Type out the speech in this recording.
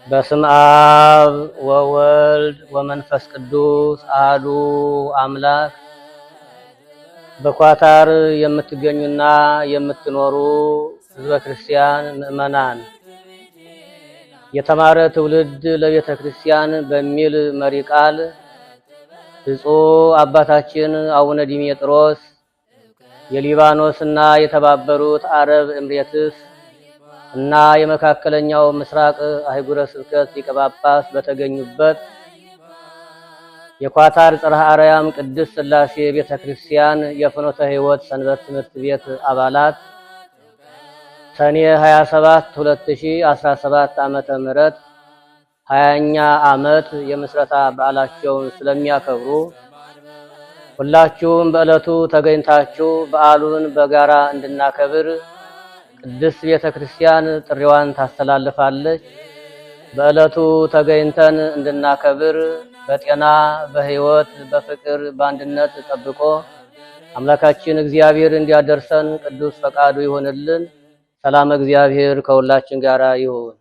በስመ አብ ወወልድ ወመንፈስ ቅዱስ አሐዱ አምላክ። በኳታር የምትገኙና የምትኖሩ ሕዝበ ክርስቲያን ምእመናን የተማረ ትውልድ ለቤተ ክርስቲያን በሚል መሪ ቃል ብፁዕ አባታችን አቡነ ዲሜጥሮስ የሊባኖስና የተባበሩት አረብ ኤምሬትስ እና የመካከለኛው ምስራቅ አህጉረ ስብከት ሊቀ ጳጳስ በተገኙበት የኳታር ጽርሐ አርያም ቅድስት ሥላሴ ቤተክርስቲያን የፍኖተ ሕይወት ሰንበት ትምህርት ቤት አባላት ሰኔ 27 2017 ዓመተ ምህረት 20ኛ ዓመት የምስረታ በዓላቸውን ስለሚያከብሩ ሁላችሁም በዕለቱ ተገኝታችሁ በዓሉን በጋራ እንድናከብር ቅድስት ቤተክርስቲያን ጥሪዋን ታስተላልፋለች። በዕለቱ ተገኝተን እንድናከብር በጤና በሕይወት በፍቅር በአንድነት ጠብቆ አምላካችን እግዚአብሔር እንዲያደርሰን ቅዱስ ፈቃዱ ይሁንልን። ሰላም እግዚአብሔር ከሁላችን ጋር ይሁን።